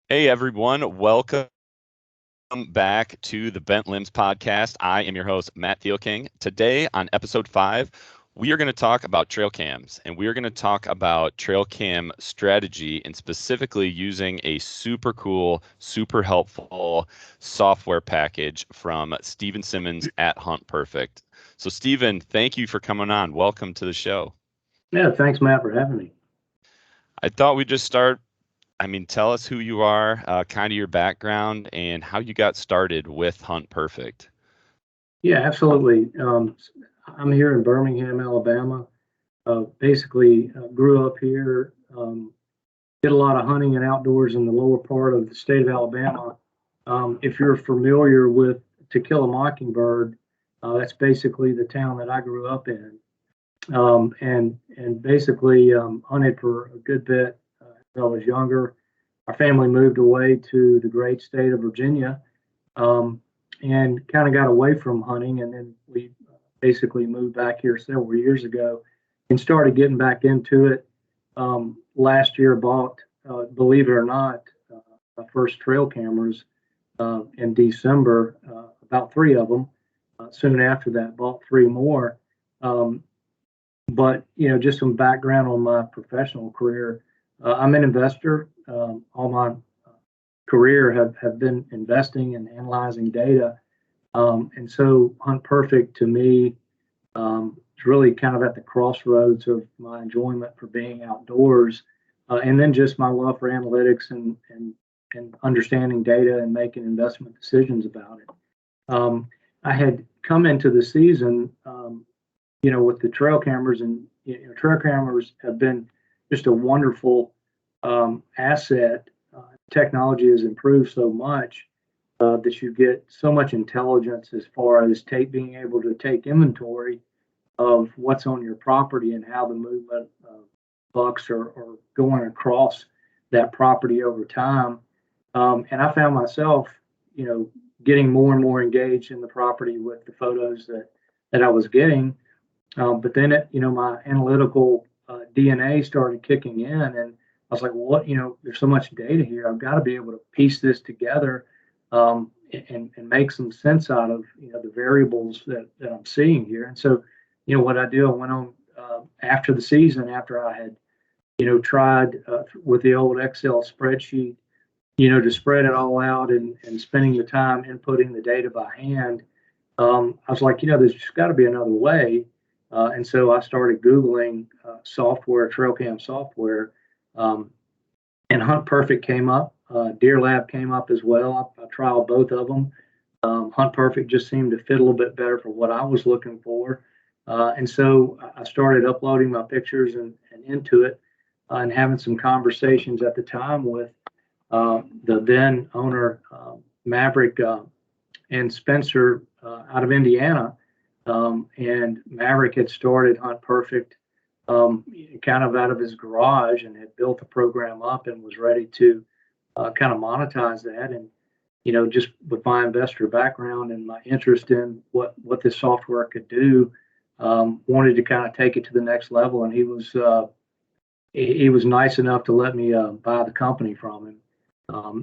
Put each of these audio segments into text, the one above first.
Hey everyone, welcome back to the Bent Limbs podcast. I am your host, Matt Thielking. Today on Ep.5, we are going to talk about trail cams and we are going to talk about trail cam strategy and specifically using a super cool, super helpful software package from Stephen Simmons at Hunt Perfect. So, Stephen, thank you for coming on. Welcome to the show. Yeah, thanks, Matt, for having me. I thought we'd just start. Tell us who you are, kind of your background, and how you got started with Hunt Perfect. Yeah, absolutely. I'm here in Birmingham, Alabama. Basically, grew up here, did a lot of hunting and outdoors in the lower part of the state of Alabama. If you're familiar with To Kill a Mockingbird, that's basically the town that I grew up in. And basically hunted for a good bit as I was younger. Our family moved away to the great state of Virginia, um, and kind of got away from hunting. And then we basically moved back here several years ago and started getting back into it. Last year, bought, believe it or not, my first trail cameras in December, about three of them. Soon after that, bought three more. Um, but just some background on my professional career. I'm an investor. All my career have been investing and analyzing data. And so Hunt Perfect to me is really kind of at the crossroads of my enjoyment for being outdoors, and then just my love for analytics and understanding data and making investment decisions about it. I had come into the season, with the trail cameras, and trail cameras have been just a wonderful asset. Technology has improved so much that you get so much intelligence as far as being able to take inventory of what's on your property and how the movement of bucks are going across that property over time. And I found myself, you know, getting more and more engaged in the property with the photos that I was getting. But then, my analytical DNA started kicking in, and I was like, well, there's so much data here. I've got to be able to piece this together, and make some sense out of, the variables that I'm seeing here. And so, what I do, I went on after the season, after I had, tried with the old Excel spreadsheet, to spread it all out and spending the time inputting the data by hand. I was like, there's just got to be another way. And so I started Googling software, trail cam software, um, and Hunt Perfect came up. Deer Lab came up as well. I trialed both of them. Hunt Perfect just seemed to fit a little bit better for what I was looking for. And so I started uploading my pictures and into it, and having some conversations at the time with the then owner, Maverick, and Spencer out of Indiana. And Maverick had started Hunt Perfect kind of out of his garage and had built the program up and was ready to kind of monetize that. And, just with my investor background and my interest in what this software could do, wanted to kind of take it to the next level. And he was nice enough to let me buy the company from him.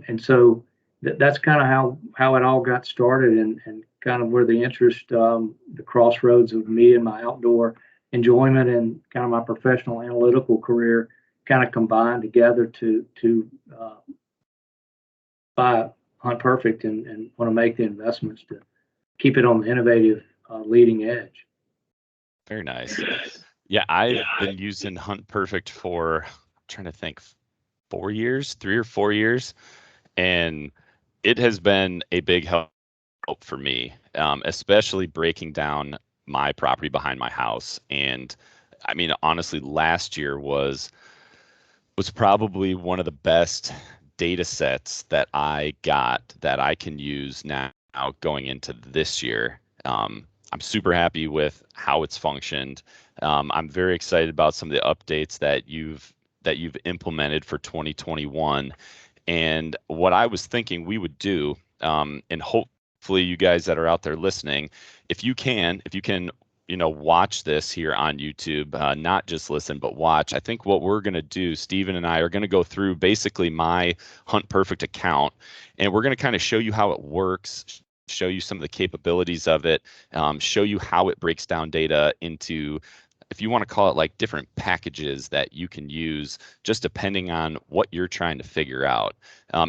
And so that's kind of how it all got started, and kind of where the interest, the crossroads of me and my outdoor enjoyment and kind of my professional analytical career kind of combined together to buy Hunt Perfect and want to make the investments to keep it on the innovative leading edge. Very nice. Yeah, I've been using Hunt Perfect for, I'm trying to think, 4 years, 3 or 4 years, and it has been a big help for me, especially breaking down my property behind my house. And honestly, last year was probably one of the best data sets that I got that I can use now going into this year. I'm super happy with how it's functioned. I'm very excited about some of the updates that you've implemented for 2021. And what I was thinking we would do, and hopefully you guys that are out there listening, if you can, watch this here on YouTube, not just listen, but watch. I think what we're going to do, Stephen and I are going to go through basically my Hunt Perfect account, and we're going to kind of show you how it works, show you some of the capabilities of it, show you how it breaks down data into, if you want to call it, like different packages that you can use just depending on what you're trying to figure out.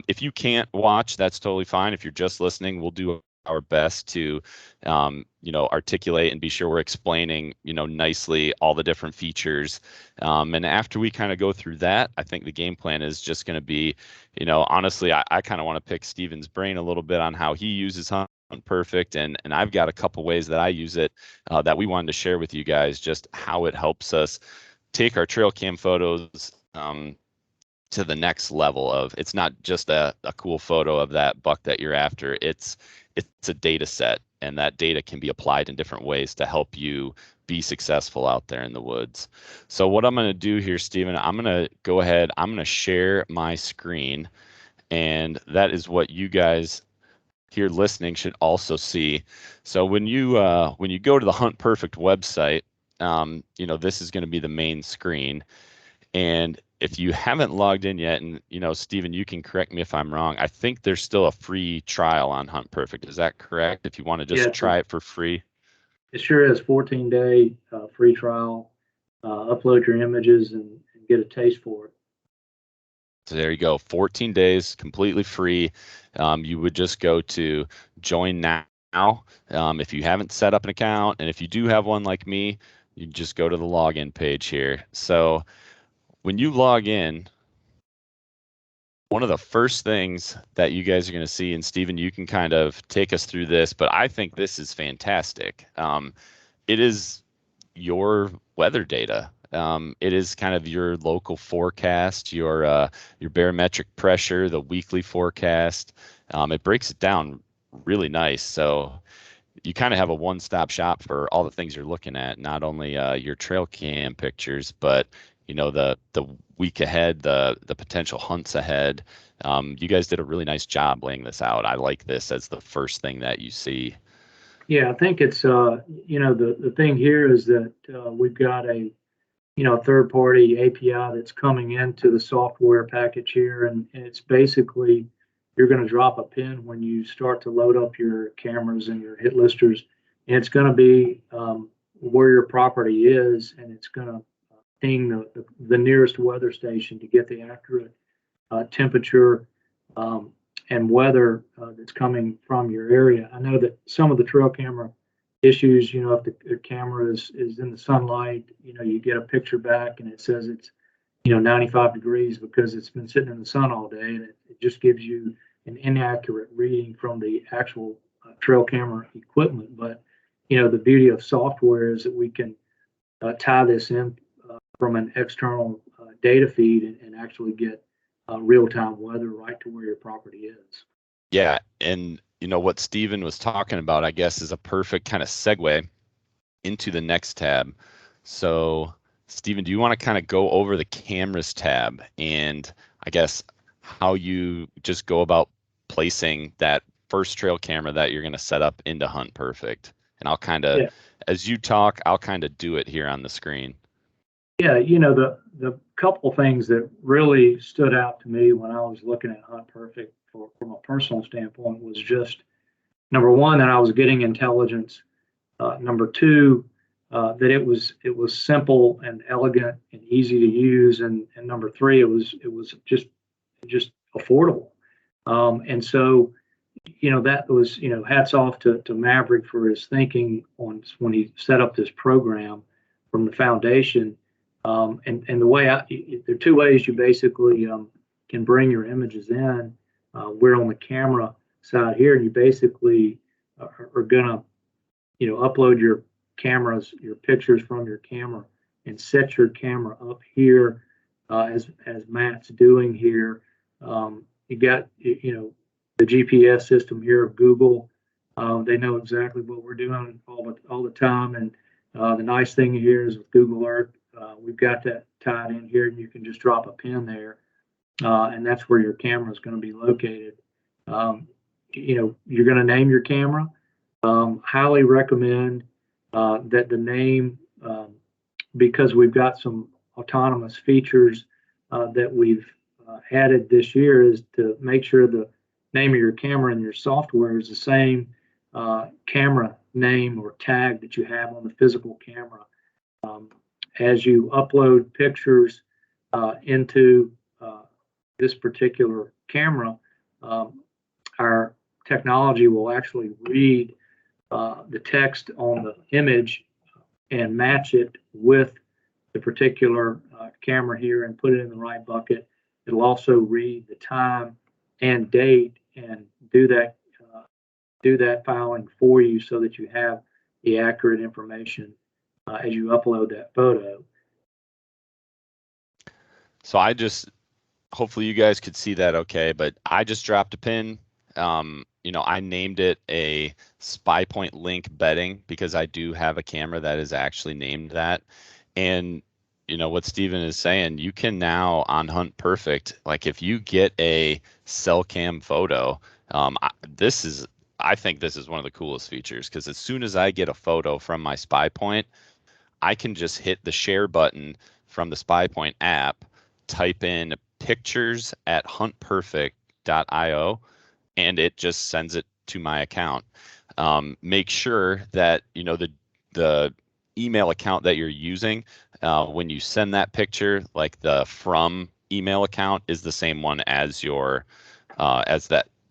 If you can't watch, that's totally fine. If you're just listening, we'll do our best to articulate and be sure we're explaining nicely all the different features, and after we kind of go through that, I think the game plan is just going to be, honestly, I kind of want to pick Steven's brain a little bit on how he uses Hunt Perfect, and I've got a couple ways that I use it that we wanted to share with you guys, just how it helps us take our trail cam photos to the next level of, it's not just a cool photo of that buck that you're after. It's a data set, and that data can be applied in different ways to help you be successful out there in the woods. So what I'm going to do here, Stephen, I'm going to go ahead, I'm going to share my screen, and that is what you guys here listening should also see. So when you go to the Hunt Perfect website, this is going to be the main screen. And if you haven't logged in yet, and Stephen, you can correct me if I'm wrong, I think there's still a free trial on Hunt Perfect. Is that correct? If you want to just try it for free? It sure is. 14-day free trial. Upload your images and get a taste for it. So there you go. 14 days, completely free. You would just go to join now. If you haven't set up an account, and if you do have one like me, you just go to the login page here. So when you log in, one of the first things that you guys are going to see, and Stephen, you can kind of take us through this, but I think this is fantastic. It is your weather data. It is kind of your local forecast, your barometric pressure, the weekly forecast. It breaks it down really nice. So you kind of have a one-stop shop for all the things you're looking at, not only your trail cam pictures, but the week ahead, the potential hunts ahead. You guys did a really nice job laying this out. I like this as the first thing that you see. Yeah, I think it's the thing here is that we've got a third party API that's coming into the software package here, and it's basically you're going to drop a pin when you start to load up your cameras and your hit listers, and it's going to be where your property is, and it's going to ping the nearest weather station to get the accurate temperature and weather that's coming from your area. I know that some of the trail camera issues, if the camera is in the sunlight, you get a picture back and it says it's 95 degrees because it's been sitting in the sun all day, and it just gives you an inaccurate reading from the actual trail camera equipment. But the beauty of software is that we can tie this in from an external data feed and actually get real-time weather right to where your property is. Yeah, and what Stephen was talking about, I guess, is a perfect kind of segue into the next tab. So, Stephen, do you want to kind of go over the cameras tab and I guess how you just go about placing that first trail camera that you're going to set up into Hunt Perfect? And I'll kind of, as you talk, I'll kind of do it here on the screen. Yeah, the couple things that really stood out to me when I was looking at Hunt Perfect from a personal standpoint was just number one, that I was getting intelligence. Number two, that it was simple and elegant and easy to use, and number three, it was just affordable. And so, that was hats off to Maverick for his thinking on when he set up this program from the foundation. And the way there are two ways you basically can bring your images in. We're on the camera side here, and you basically are gonna upload your pictures from your camera and set your camera up here as Matt's doing here. You got the GPS system here of Google. They know exactly what we're doing all the time, and the nice thing here is with Google Earth, we've got that tied in here, and you can just drop a pin there, and that's where your camera is going to be located. You're going to name your camera. Highly recommend that the name, because we've got some autonomous features that we've added this year, is to make sure the name of your camera and your software is the same camera name or tag that you have on the physical camera. As you upload pictures into this particular camera, our technology will actually read the text on the image and match it with the particular camera here and put it in the right bucket. It'll also read the time and date and do that filing for you so that you have the accurate information as you upload that photo. So hopefully you guys could see that okay, but I just dropped a pin. I named it a SPY point link bedding because I do have a camera that is actually named that. And what Stephen is saying, you can now on Hunt Perfect, like if you get a cell cam photo, I think this is one of the coolest features because as soon as I get a photo from my SPY point, I can just hit the share button from the SPY point app, type in pictures at huntperfect.io, and it just sends it to my account. Make sure that the email account that you're using when you send that picture, like the from email account, is the same one as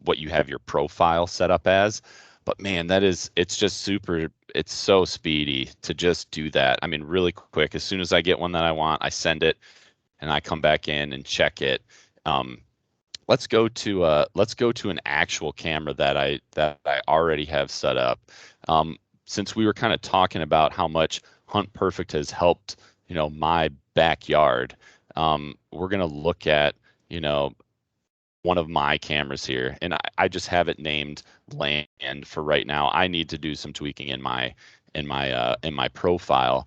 what you have your profile set up as. But man, it's just it's so speedy to just do that. I mean, really quick. As soon as I get one that I want, I send it and I come back in and check it. Let's go to an actual camera that I already have set up. Since we were kind of talking about how much Hunt Perfect has helped, my backyard, we're gonna look at, one of my cameras here, and I just have it named Land for right now. I need to do some tweaking in my profile,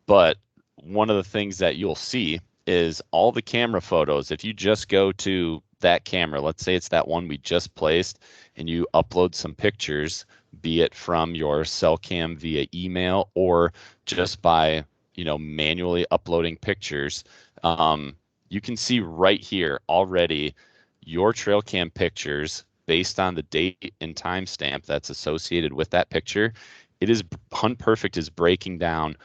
but one of the things that you'll see is all the camera photos. If you just go to that camera, let's say it's that one we just placed, and you upload some pictures, be it from your cell cam via email or just by manually uploading pictures, you can see right here already your trail cam pictures based on the date and timestamp that's associated with that picture. Hunt Perfect is breaking down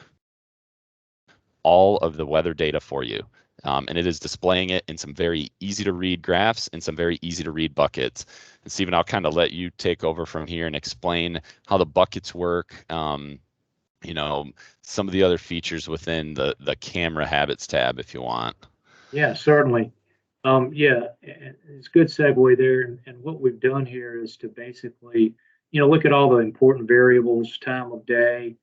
all of the weather data for you. And it is displaying it in some very easy to read graphs and some very easy to read buckets. And Stephen, I'll kind of let you take over from here and explain how the buckets work, some of the other features within the camera habits tab if you want. Yeah, certainly. Yeah, it's a good segue there. And what we've done here is to basically, look at all the important variables: time of day,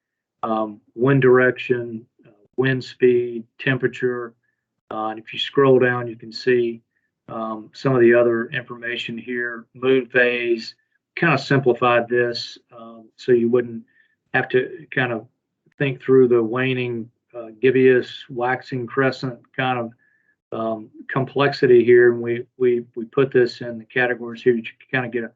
wind direction, wind speed, temperature. And if you scroll down, you can see some of the other information here. Moon phase, kind of simplified this so you wouldn't have to kind of think through the waning, gibbous, waxing crescent kind of complexity here, and we put this in the categories here. You can kind of get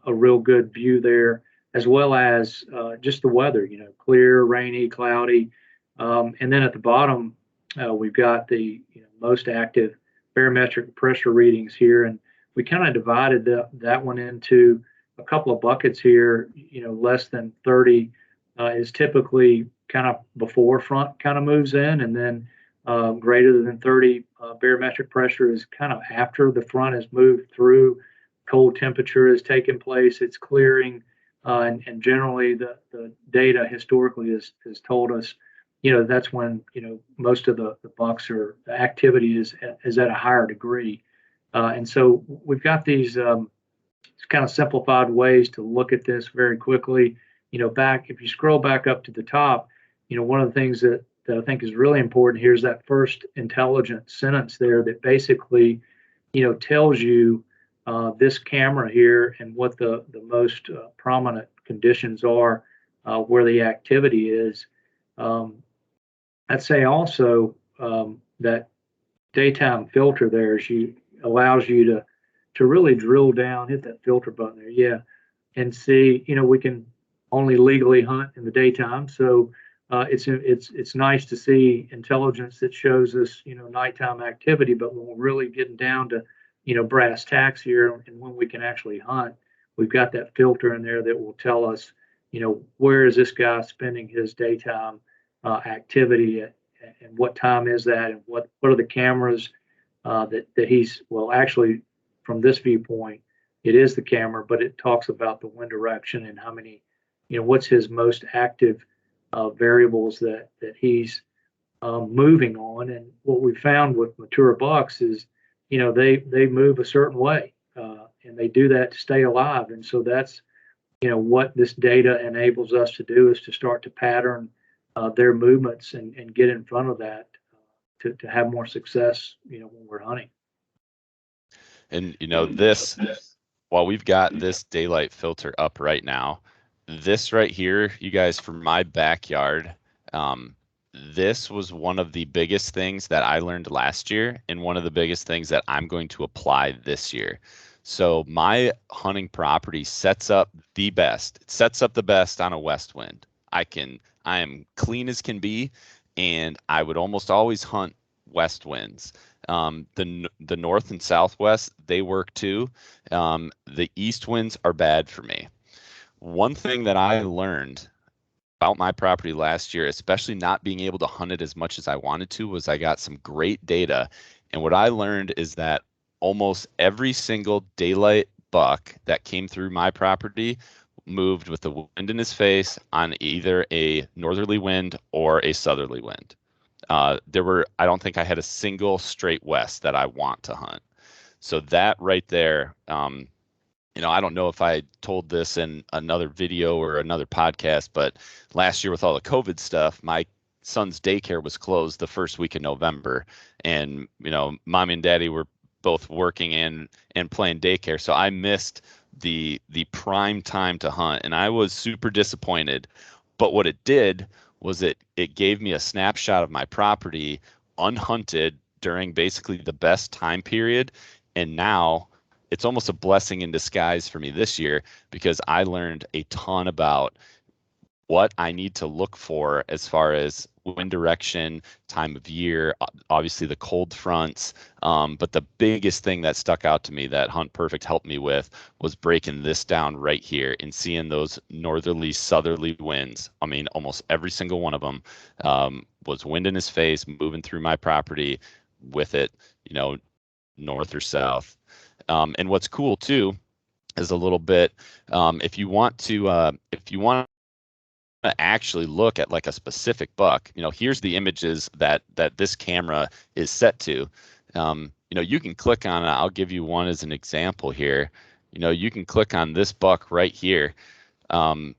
a real good view there, as well as just the weather. Clear, rainy, cloudy, and then at the bottom we've got the most active barometric pressure readings here, and we kind of divided that one into a couple of buckets here. Less than 30 is typically kind of before front kind of moves in, and then greater than 30 barometric pressure is kind of after the front has moved through, cold temperature has taken place, it's clearing, and generally the data historically has told us, that's when most of the bucks or the activity is at a higher degree, and so we've got these kind of simplified ways to look at this very quickly. If you scroll back up to the top, one of the things that I think is really important here is that first intelligent sentence there that basically, tells you this camera here and what the most prominent conditions are, where the activity is. I'd say also that daytime filter there allows you to really drill down, hit that filter button there, yeah, and see. We can only legally hunt in the daytime. So it's nice to see intelligence that shows us, nighttime activity. But when we're really getting down to, brass tacks here, and when we can actually hunt, we've got that filter in there that will tell us, where is this guy spending his daytime activity at, and what time is that, and what are the cameras that he's, well, actually, from this viewpoint, it is the camera, but it talks about the wind direction and how many, what's his most active variables that he's moving on. And what we found with mature bucks is, they move a certain way, and they do that to stay alive. And so that's, what this data enables us to do is to start to pattern their movements and get in front of that to have more success, when we're hunting. And this, while we've got this daylight filter up right now, this right here, you guys, for my backyard, this was one of the biggest things that I learned last year, and one of the biggest things that I'm going to apply this year. So my hunting property sets up the best. It sets up the best on a west wind. I am clean as can be, and I would almost always hunt west winds. The north and southwest, they work too. The east winds are bad for me. One thing that I learned about my property last year, especially not being able to hunt it as much as I wanted to, was I got some great data. And what I learned is that almost every single daylight buck that came through my property moved with the wind in his face on either a northerly wind or a southerly wind. I don't think I had a single straight west that I want to hunt. So that right there, I don't know if I told this in another video or another podcast, but last year with all the COVID stuff, my son's daycare was closed the first week of November, and mommy and daddy were both working and playing daycare, so I missed the prime time to hunt, and I was super disappointed. But what it did was it gave me a snapshot of my property unhunted during basically the best time period, and now it's almost a blessing in disguise for me this year, because I learned a ton about what I need to look for as far as wind direction, time of year, obviously the cold fronts. But the biggest thing that stuck out to me that Hunt Perfect helped me with was breaking this down right here and seeing those northerly, southerly winds. I mean, almost every single one of them was wind in his face, moving through my property with it, north or south. And what's cool too is a little bit, if you want to actually look at like a specific buck, here's the images that this camera is set to. You can click on it. I'll give you one as an example here. You can click on this buck right here,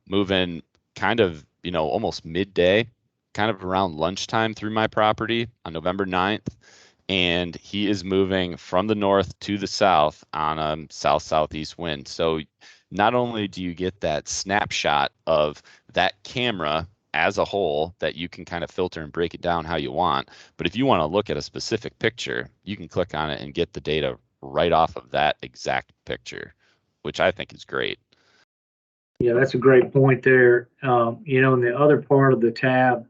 moving kind of, almost midday, kind of around lunchtime through my property on November 9th. And he is moving from the north to the south on a south-southeast wind. So not only do you get that snapshot of that camera as a whole that you can kind of filter and break it down how you want, but if you want to look at a specific picture, you can click on it and get the data right off of that exact picture, which I think is great. Yeah, that's a great point there. In the other part of the tab,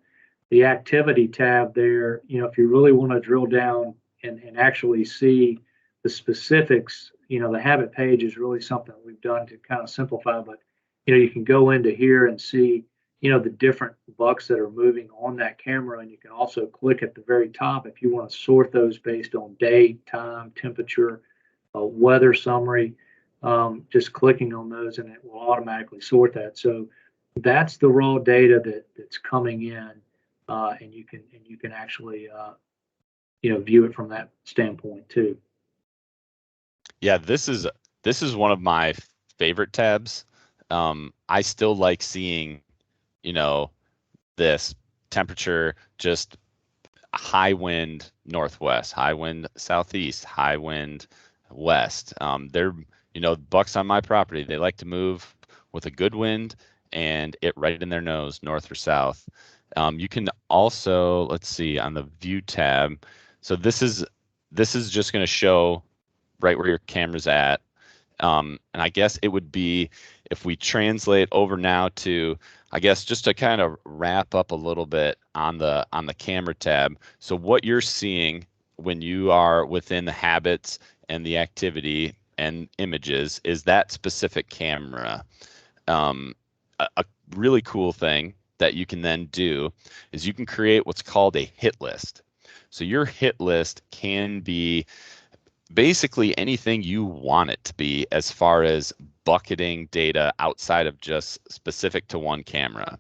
the activity tab there, if you really want to drill down and actually see the specifics, the habit page is really something we've done to kind of simplify, but, you can go into here and see, the different bucks that are moving on that camera. And you can also click at the very top if you want to sort those based on date, time, temperature, weather summary. Just clicking on those and it will automatically sort that. So that's the raw data that's coming in, and you can actually view it from that standpoint too. Yeah, this is one of my favorite tabs. I still like seeing, this temperature, just high wind northwest, high wind southeast, high wind west. They're, bucks on my property, they like to move with a good wind and it right in their nose, north or south. You can also, let's see, on the view tab. So this is just going to show right where your camera's at. And I guess it would be, if we translate over now to, I guess, just to kind of wrap up a little bit on the camera tab. So what you're seeing when you are within the habits and the activity and images is that specific camera. A really cool thing that you can then do is you can create what's called a hit list. So your hit list can be basically anything you want it to be as far as bucketing data outside of just specific to one camera.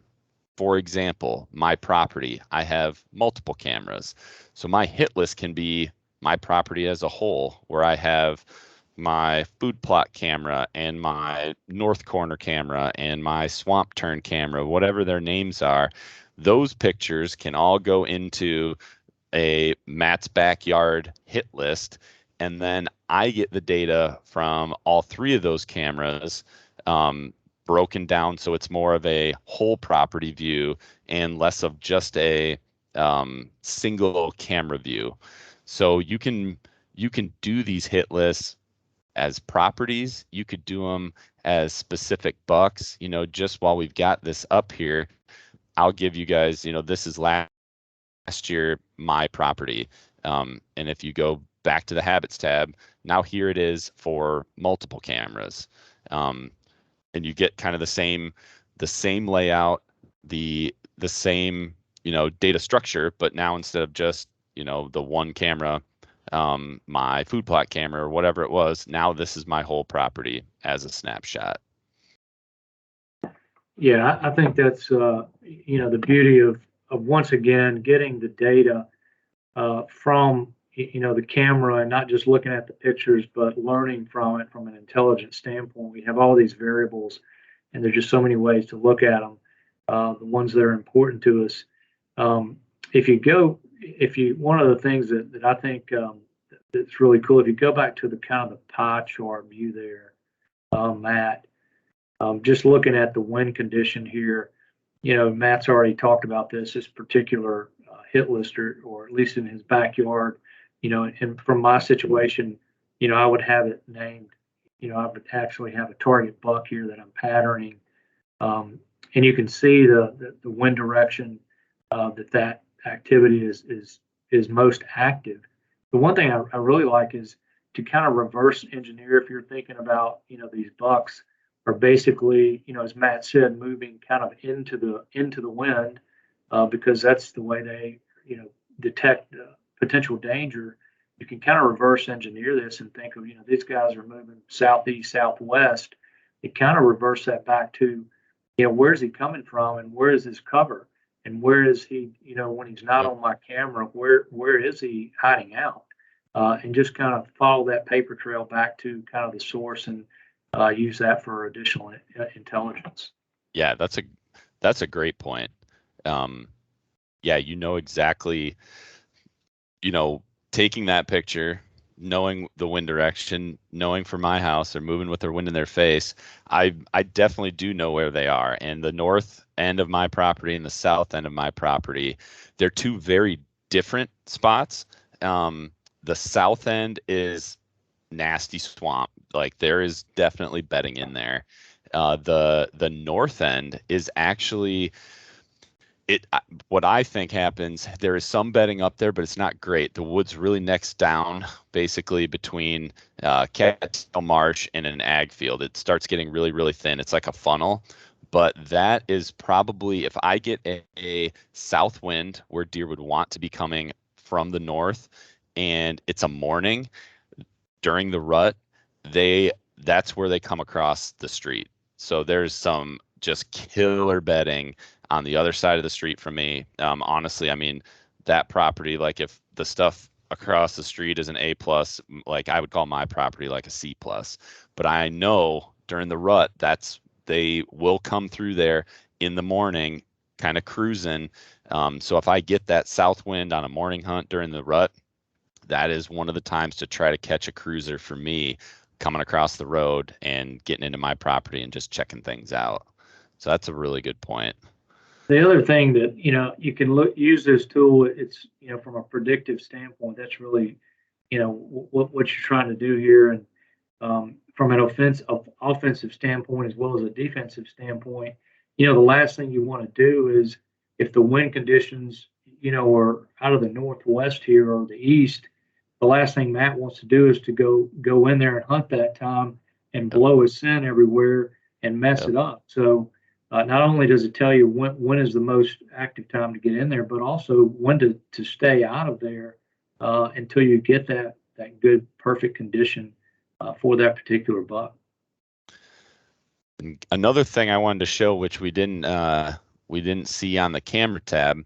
For example, my property, I have multiple cameras. So my hit list can be my property as a whole, where I have my food plot camera and my north corner camera and my swamp turn camera, whatever their names are. Those pictures can all go into a Matt's backyard hit list, and then I get the data from all three of those cameras, broken down so it's more of a whole property view and less of just a single camera view. So you can do these hit lists as properties. You could do them as specific bucks. Just while we've got this up here, I'll give you guys, this is last year my property. And if you go back to the habits tab, now here it is for multiple cameras. And you get kind of the same layout, the same, data structure, but now instead of just, the one camera, my food plot camera or whatever it was, now this is my whole property as a snapshot. Yeah, I think that's the beauty of once again getting the data from the camera and not just looking at the pictures, but learning from it from an intelligent standpoint. We have all these variables, and there's just so many ways to look at them. The ones that are important to us. One of the things that I think that's really cool, if you go back to the kind of the pie chart view there, Matt. Just looking at the wind condition here, Matt's already talked about this particular hit list, or at least in his backyard, and from my situation, I would have it named, I would actually have a target buck here that I'm patterning. And you can see the wind direction that activity is most active. The one thing I really like is to kind of reverse engineer if you're thinking about, these bucks are basically, as Matt said, moving kind of into the wind because that's the way they, detect potential danger. You can kind of reverse engineer this and think of, these guys are moving southeast, southwest. You kind of reverse that back to, where's he coming from and where is his cover and where is he, when he's not on my camera, where is he hiding out? And just kind of follow that paper trail back to kind of the source and use that for additional intelligence. Yeah, that's a great point. Yeah, exactly, taking that picture, knowing the wind direction, knowing for my house they're moving with their wind in their face. I definitely do know where they are. And the north end of my property and the south end of my property, they're two very different spots. The south end is nasty swamp. Like there is definitely bedding in there. The north end is actually what I think happens. There is some bedding up there, but it's not great. The wood's really next down, basically between Cattail Marsh and an ag field. It starts getting really, really thin. It's like a funnel. But that is probably, if I get a south wind where deer would want to be coming from the north, and it's a morning during the rut, that's where they come across the street. So there's some just killer bedding on the other side of the street from me. Honestly, I mean, that property, like if the stuff across the street is an A plus, like I would call my property like a C plus. But I know during the rut, they will come through there in the morning, kind of cruising. So if I get that south wind on a morning hunt during the rut, that is one of the times to try to catch a cruiser for me coming across the road and getting into my property and just checking things out. So that's a really good point. The other thing that you can use this tool, it's from a predictive standpoint. That's really what you're trying to do here, and from an offensive standpoint as well as a defensive standpoint, the last thing you want to do is if the wind conditions, are out of the northwest here or the east, the last thing Matt wants to do is to go in there and hunt that time and Yep. blow his scent everywhere and mess Yep. it up. So not only does it tell you when is the most active time to get in there, but also when to stay out of there until you get that good perfect condition for that particular buck. And another thing I wanted to show, which we didn't see on the camera tab,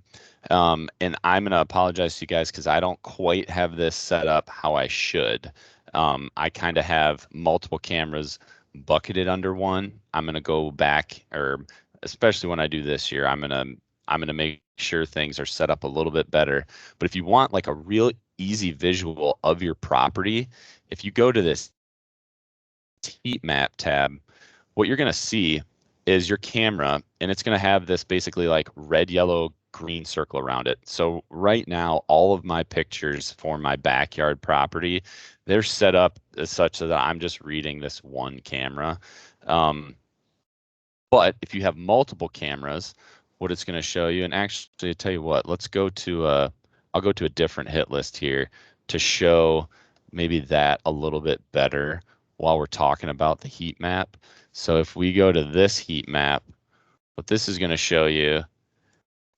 and I'm gonna apologize to you guys because I don't quite have this set up how I should. I kind of have multiple cameras bucketed under one. I'm gonna go back, or especially when I do this year, I'm gonna make sure things are set up a little bit better. But if you want like a real easy visual of your property, if you go to this heat map tab, what you're going to see is your camera, and it's going to have this basically like red, yellow, green circle around it. So right now, all of my pictures for my backyard property, they're set up as such that I'm just reading this one camera. Um, but if you have multiple cameras, what it's going to show you, and actually, I tell you what, I'll go to a different hit list here to show maybe that a little bit better while we're talking about the heat map. So if we go to this heat map, what this is going to show you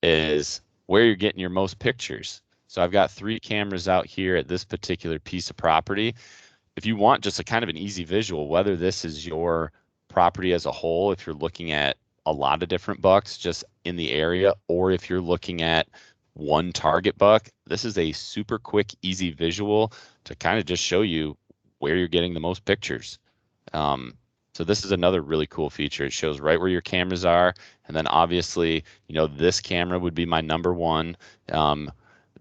is where you're getting your most pictures. So I've got 3 cameras out here at this particular piece of property. If you want just a kind of an easy visual, whether this is your property as a whole, if you're looking at a lot of different bucks just in the area, or if you're looking at one target buck, this is a super quick, easy visual to kind of just show you where you're getting the most pictures. Um, so this is another really cool feature. It shows right where your cameras are. And then obviously, this camera would be my number one.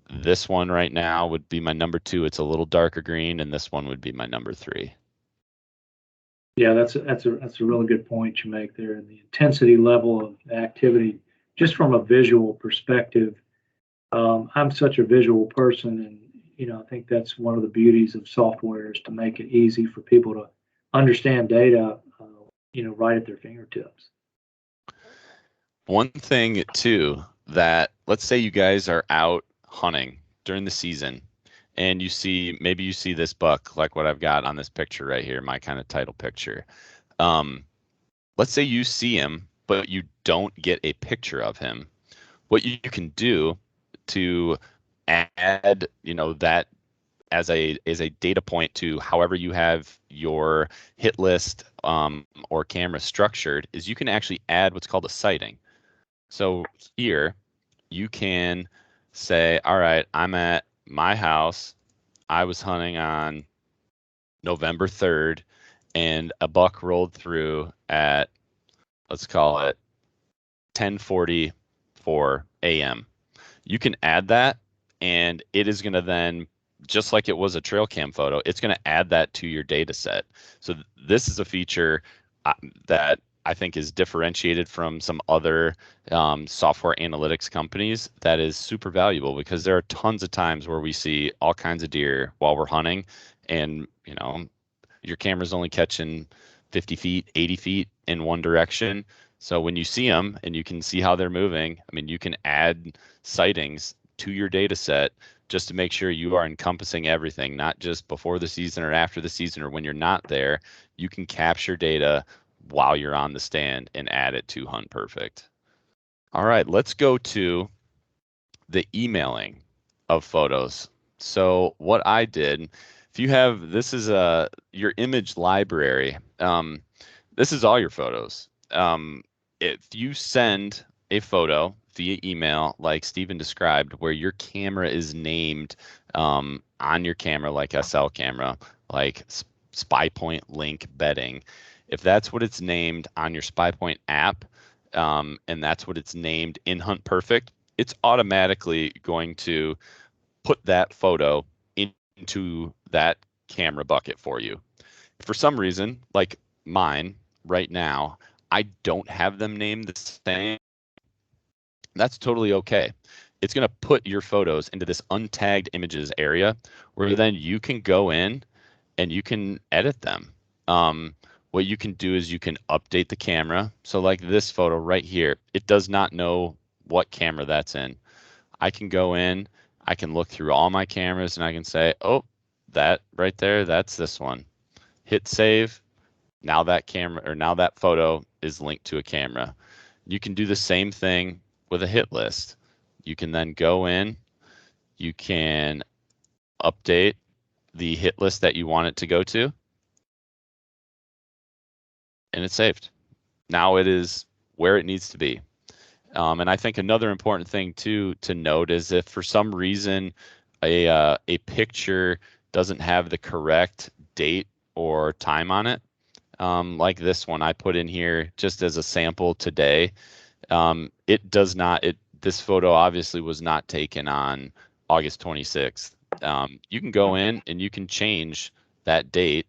This one right now would be my number 2. It's a little darker green, and this one would be my number 3. Yeah, that's a really good point you make there. And the intensity level of activity, just from a visual perspective, I'm such a visual person, and I think that's one of the beauties of software is to make it easy for people to understand data, right at their fingertips. One thing too, that let's say you guys are out hunting during the season and maybe you see this buck like what I've got on this picture right here, my kind of title picture. Um, let's say you see him, but you don't get a picture of him. What you can do to add, that as a data point to however you have your hit list or camera structured is you can actually add what's called a sighting. So here you can say, all right, I'm at my house. I was hunting on November 3rd, and a buck rolled through at, let's call it 10:44 a.m. You can add that, and it is going to then, just like it was a trail cam photo, it's going to add that to your data set. So this is a feature that I think is differentiated from some other software analytics companies that is super valuable because there are tons of times where we see all kinds of deer while we're hunting, and your camera's only catching 50 feet, 80 feet in one direction. So when you see them and you can see how they're moving, I mean, you can add sightings to your data set just to make sure you are encompassing everything, not just before the season or after the season or when you're not there. You can capture data while you're on the stand and add it to Hunt Perfect. All right, let's go to the emailing of photos. So what I did, if you have, this is your image library. This is all your photos. If you send a photo via email, like Stephen described, where your camera is named on your camera, like SL camera, like SpyPoint link bedding, if that's what it's named on your SpyPoint app, and that's what it's named in Hunt Perfect, it's automatically going to put that photo into that camera bucket for you. For some reason, like mine right now, I don't have them named the same. That's totally okay. It's going to put your photos into this untagged images area where then you can go in and you can edit them. what you can do is you can update the camera. So like this photo right here, it does not know what camera that's in. I can go in, I can look through all my cameras and I can say, oh, that right there, that's this one. Hit save. Now that camera or now that photo is linked to a camera. You can do the same thing with a hit list. You can then go in, you can update the hit list that you want it to go to, and it's saved. Now it is where it needs to be. And I think another important thing to note is if for some reason a picture doesn't have the correct date or time on it, like this one I put in here just as a sample today. It does not. This photo obviously was not taken on August 26th. You can go in and you can change that date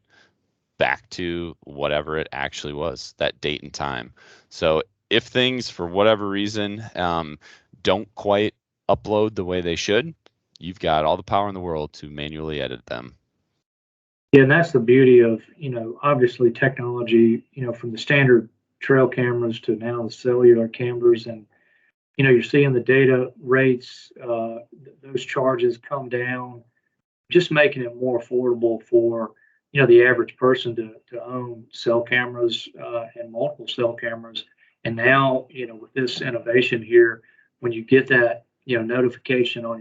back to whatever it actually was, that date and time. So if things for whatever reason don't quite upload the way they should, you've got all the power in the world to manually edit them. Yeah, and that's the beauty of, obviously technology, from the standard trail cameras to now the cellular cameras. And, you're seeing the data rates, those charges come down, just making it more affordable for, the average person to own cell cameras and multiple cell cameras. And now, with this innovation here, when you get that, notification on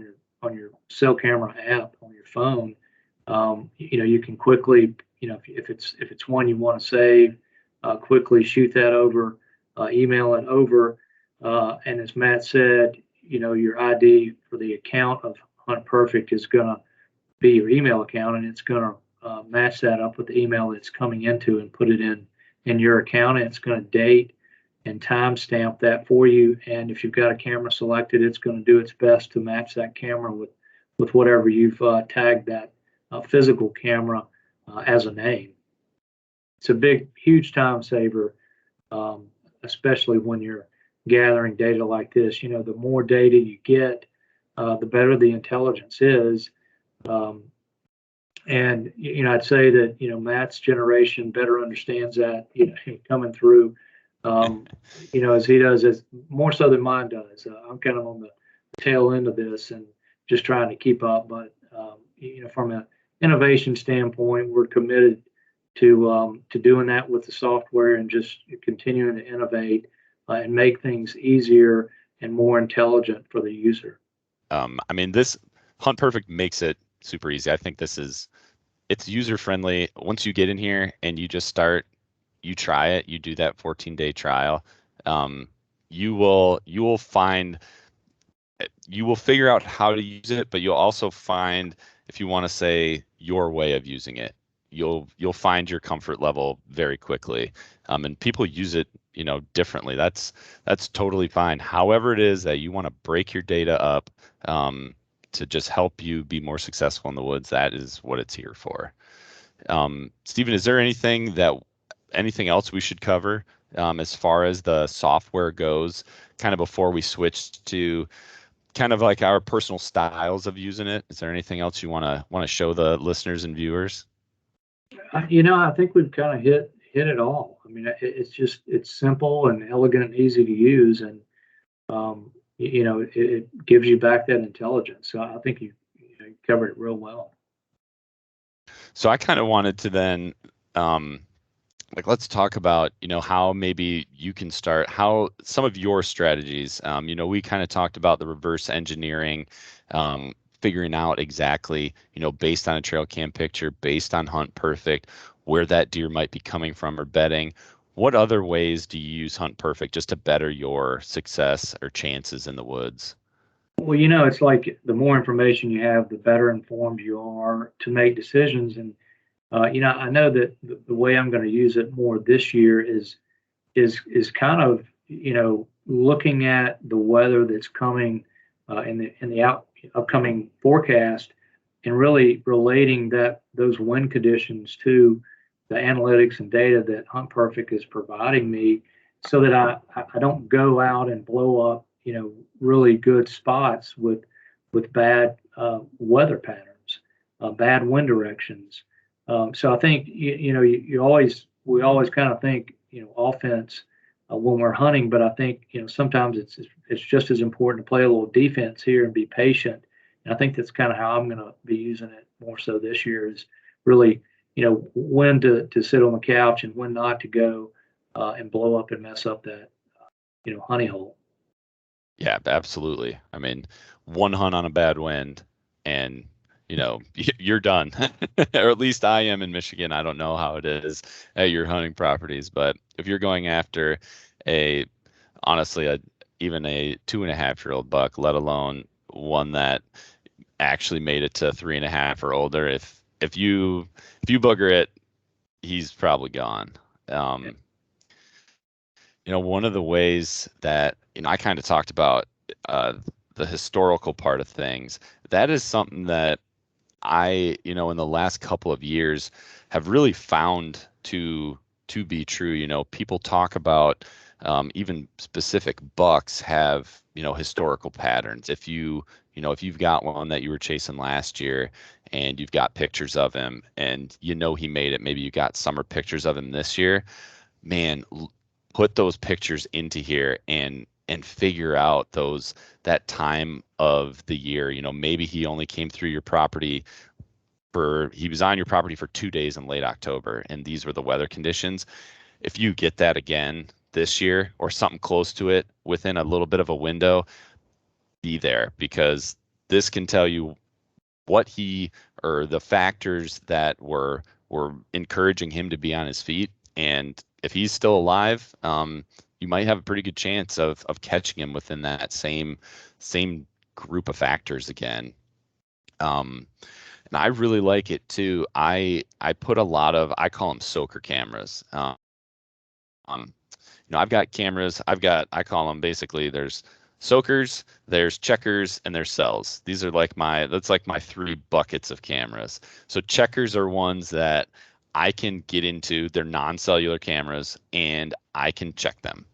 your cell camera app on your phone, you can quickly, if it's one you want to save, quickly shoot that over, email it over, and as Matt said, your ID for the account of Hunt Perfect is going to be your email account, and it's going to match that up with the email it's coming into and put it in your account, and it's going to date and timestamp that for you. And if you've got a camera selected, it's going to do its best to match that camera with whatever you've tagged that physical camera as a name. It's a big, huge time saver, especially when you're gathering data like this. The more data you get, the better the intelligence is. And I'd say that Matt's generation better understands that coming through, as he does, as more so than mine does. I'm kind of on the tail end of this and just trying to keep up. But from an innovation standpoint, we're committed to doing that with the software and just continuing to innovate and make things easier and more intelligent for the user. I mean, this Hunt Perfect makes it super easy. I think it's user friendly. Once you get in here and you just start, you try it, you do that 14-day trial, you will figure out how to use it, but you'll also find, if you want to say your way of using it, you'll find your comfort level very quickly. And people use it, differently. That's totally fine. However it is that you want to break your data up, to just help you be more successful in the woods, that is what it's here for. Stephen, is there anything else we should cover as far as the software goes, kind of before we switch to kind of like our personal styles of using it? Is there anything else you want to show the listeners and viewers? I think we've kind of hit it all. I mean, it's simple and elegant and easy to use, and it gives you back that intelligence. So I think you covered it real well. So I kind of wanted to then, let's talk about, how maybe you can start, how some of your strategies, we kind of talked about the reverse engineering, figuring out exactly, based on a trail cam picture, based on Hunt Perfect, where that deer might be coming from or bedding. What other ways do you use Hunt Perfect just to better your success or chances in the woods? Well, it's like the more information you have, the better informed you are to make decisions. And I know that the way I'm going to use it more this year is kind of looking at the weather that's coming in the upcoming forecast, and really relating those wind conditions to the analytics and data that Hunt Perfect is providing me, so that I don't go out and blow up really good spots with bad weather patterns, bad wind directions. So I think we always kind of think offense when we're hunting, but I think sometimes it's just as important to play a little defense here and be patient. And I think that's kind of how I'm going to be using it more so this year is really when to sit on the couch and when not to go and blow up and mess up that honey hole. Yeah, absolutely. I mean, one hunt on a bad wind and you're done. Or at least I am in Michigan. I don't know how it is at your hunting properties, but if you're going after a honestly even a 2.5-year-old buck, let alone one that actually made it to 3.5 or older, if you booger it, he's probably gone. Um, One of the ways that, I kind of talked about uh, the historical part of things. That is something that in the last couple of years have really found to be true. People talk about even specific bucks have, historical patterns. If you've got one that you were chasing last year and you've got pictures of him and he made it, maybe you got summer pictures of him this year, man, put those pictures into here and figure out that time of the year. Maybe he only came through your property he was on your property for 2 days in late October, and these were the weather conditions. If you get that again this year or something close to it within a little bit of a window, be there, because this can tell you what he or the factors that were encouraging him to be on his feet. And if he's still alive, you might have a pretty good chance of catching him within that same group of factors again. And I really like it too. I put a lot of, I call them soaker cameras. I've got cameras. I call them basically, there's soakers, there's checkers, and there's cells. That's like my three buckets of cameras. So checkers are ones that I can get into. They're non-cellular cameras and I can check them.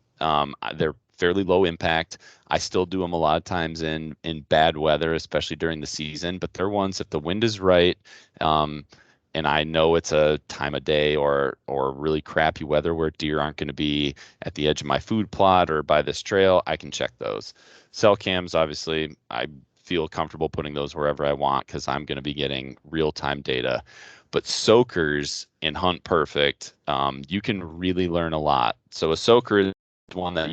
They're fairly low impact. I still do them a lot of times in bad weather, especially during the season, but they're ones if the wind is right, um, and I know it's a time of day or really crappy weather where deer aren't going to be at the edge of my food plot or by this trail, I can check those. Cell cams, obviously, I feel comfortable putting those wherever I want because I'm going to be getting real-time data. But soakers in Hunt Perfect, you can really learn a lot. So a soaker is one that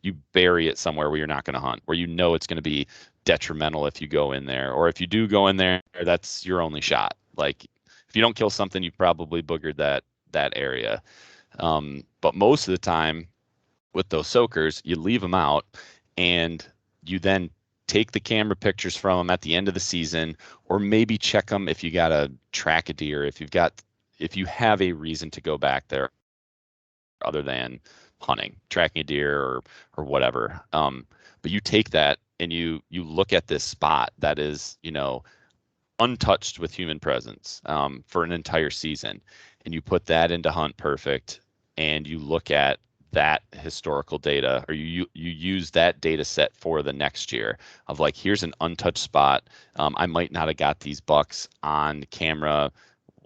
you bury it somewhere where you're not going to hunt, where it's going to be detrimental if you go in there, or if you do go in there, that's your only shot. Like if you don't kill something, you've probably boogered that area. But most of the time with those soakers, you leave them out and you then take the camera pictures from them at the end of the season, or maybe check them if you got to track a deer, if you have a reason to go back there other than hunting, tracking a deer or whatever. But you take that and you look at this spot that is, untouched with human presence for an entire season, and you put that into Hunt Perfect, and you look at that historical data, or you use that data set for the next year of like, here's an untouched spot. I might not have got these bucks on camera,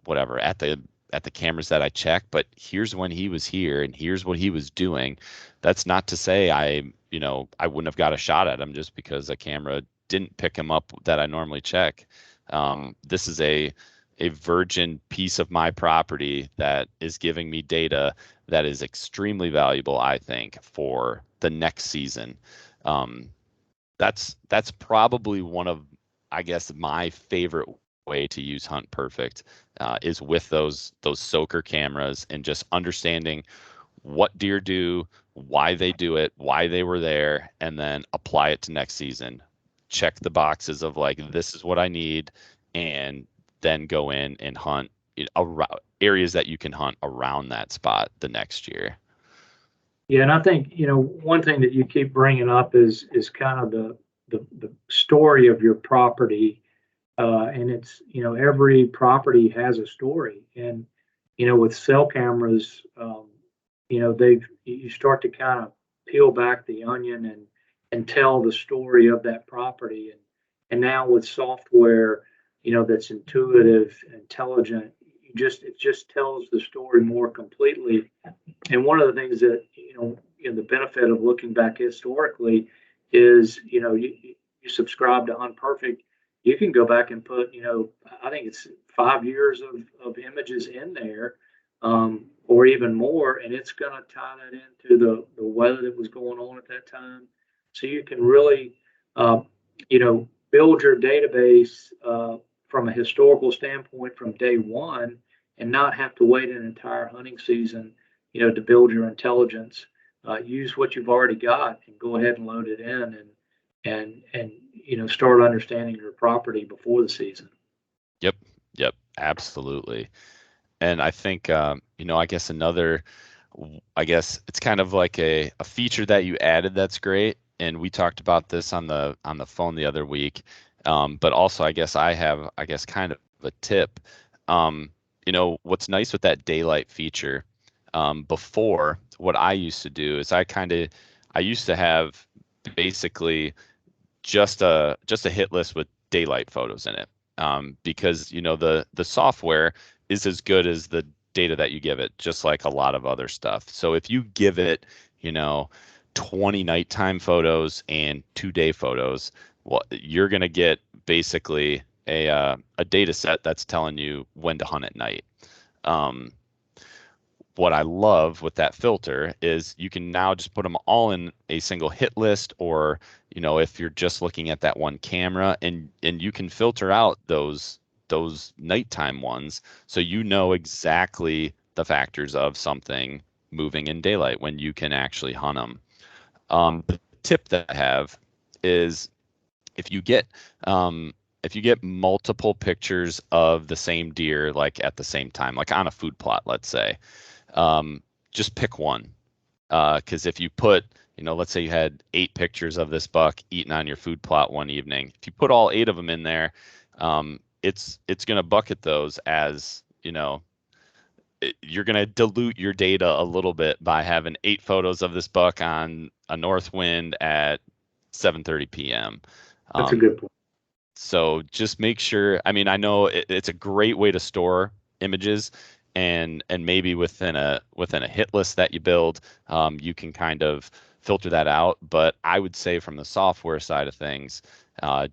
whatever, at the cameras that I check, but here's when he was here and here's what he was doing. That's not to say I wouldn't have got a shot at him just because a camera didn't pick him up that I normally check. This is a virgin piece of my property that is giving me data that is extremely valuable, I think, for the next season. Um, that's probably one of, I guess, my favorite way to use Hunt Perfect is with those soaker cameras and just understanding what deer do, why they do it, why they were there, and then apply it to next season. Check the boxes of like, this is what I need, and then go in and hunt around areas that you can hunt around that spot the next year. Yeah, and I think one thing that you keep bringing up is kind of the story of your property, and it's every property has a story, and with cell cameras, they've you start to kind of peel back the onion and tell the story of that property, and now with software, that's intuitive, intelligent, it just tells the story more completely. And one of the things that, the benefit of looking back historically is, you subscribe to Unperfect, you can go back and put, I think it's 5 years of images in there, or even more, and it's going to tie that into the weather that was going on at that time. So you can really, uh, build your database from a historical standpoint from day one, and not have to wait an entire hunting season, to build your intelligence. Use what you've already got and go ahead and load it in, and start understanding your property before the season. Yep. Yep. Absolutely. And I think, I guess I guess it's kind of like a feature that you added that's great. And we talked about this on the phone the other week. But also, I guess kind of a tip. What's nice with that daylight feature, before, what I used to do is I used to have basically just a hit list with daylight photos in it, because the software is as good as the data that you give it, just like a lot of other stuff. So if you give it, you know 20 nighttime photos and 2 day photos, well, you're going to get basically a data set that's telling you when to hunt at night. um, what I love with that filter is you can now just put them all in a single hit list, or if you're just looking at that one camera, and you can filter out those nighttime ones, so exactly the factors of something moving in daylight when you can actually hunt them. The tip that I have is, if you get if you get multiple pictures of the same deer, like at the same time, like on a food plot, let's say, just pick one. Because if you put, let's say you had 8 pictures of this buck eating on your food plot one evening, if you put all 8 of them in there, it's going to bucket those as, you're going to dilute your data a little bit by having 8 photos of this buck on a north wind at 7:30 p.m. That's a good point. So just make sure. I mean, I know it's a great way to store images, and maybe within a hit list that you build, you can kind of filter that out. But I would say, from the software side of things,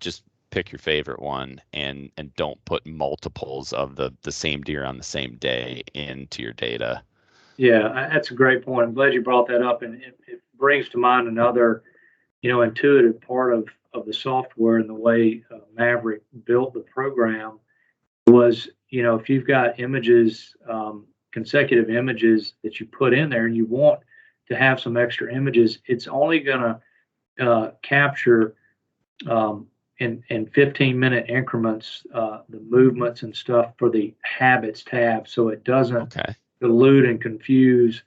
just pick your favorite one, and don't put multiples of the same deer on the same day into your data. Yeah, that's a great point. I'm glad you brought that up, and it brings to mind another, intuitive part of the software and the way Maverick built the program was, if you've got images, consecutive images that you put in there, and you want to have some extra images, it's only going to capture, in 15-minute increments, the movements and stuff for the habits tab, so it doesn't Okay. dilute and confuse.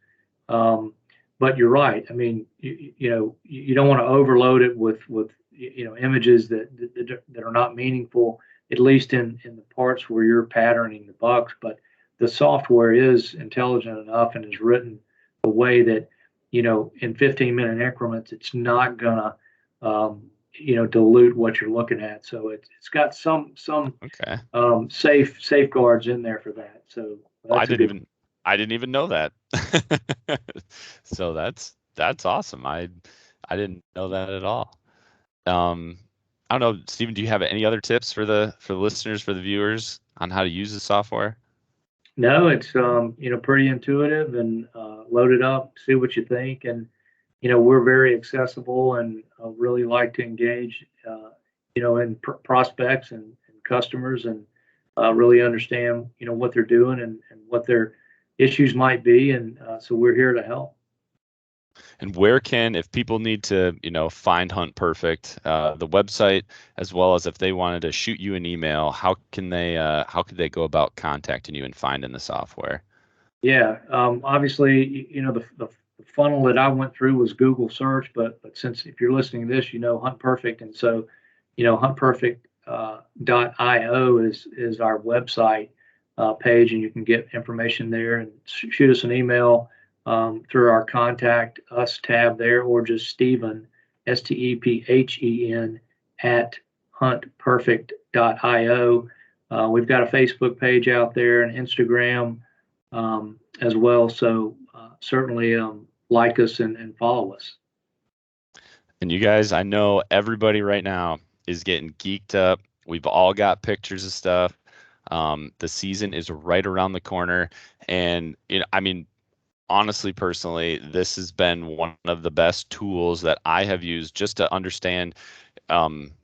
But you're right. I mean, you don't want to overload it with images that are not meaningful, at least in the parts where you're patterning the bucks. But the software is intelligent enough and is written a way that, in 15-minute increments, it's not gonna dilute what you're looking at. So it's got some Okay. safeguards in there for that. So I that's a didn't good. even I didn't even know that. So that's awesome. I didn't know that at all. Um, I don't know, Stephen, do you have any other tips for the listeners, for the viewers, on how to use the software? No, it's pretty intuitive, and load it up, see what you think, and we're very accessible, and really like to engage in prospects and customers, and really understand what they're doing, and what their issues might be, and so we're here to help. And if people need to, find Hunt Perfect, the website, as well as if they wanted to shoot you an email, how could they go about contacting you and finding the software? Yeah, obviously, the funnel that I went through was Google search, but since, if you're listening to this, Hunt Perfect, and so, huntperfect .io is our website page, and you can get information there, and shoot us an email through our contact us tab there, or just Stephen, Stephen, at huntperfect.io. We've got a Facebook page out there and Instagram as well. So certainly like us and follow us. And you guys, I know everybody right now is getting geeked up. We've all got pictures of stuff. The season is right around the corner, and I mean, honestly, personally, this has been one of the best tools that I have used just to understand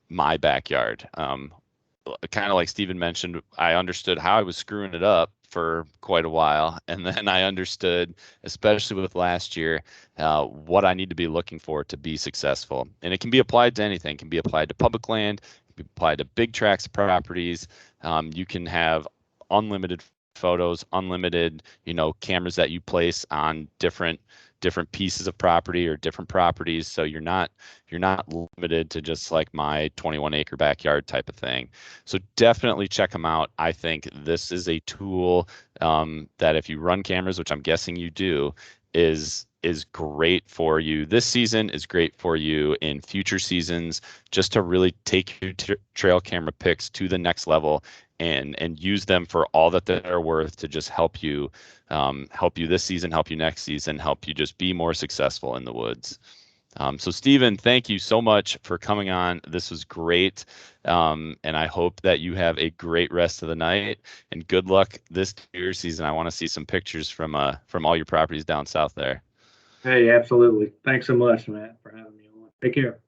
my backyard. Kind of like Stephen mentioned, I understood how I was screwing it up for quite a while, and then I understood, especially with last year, what I need to be looking for to be successful. And it can be applied to anything. It can be applied to public land, it can be applied to big tracts of properties. You can have unlimited photos, unlimited, cameras that you place on different pieces of property or different properties. So you're not limited to just like my 21 acre backyard type of thing. So definitely check them out. I think this is a tool that if you run cameras, which I'm guessing you do, is great for you this season, is great for you in future seasons, just to really take your trail camera pics to the next level and use them for all that they're worth to just help you this season, help you next season, help you just be more successful in the woods. So Stephen, thank you so much for coming on. This was great. And I hope that you have a great rest of the night and good luck this deer season. I want to see some pictures from all your properties down south there. Hey, absolutely. Thanks so much, Matt, for having me on. Take care.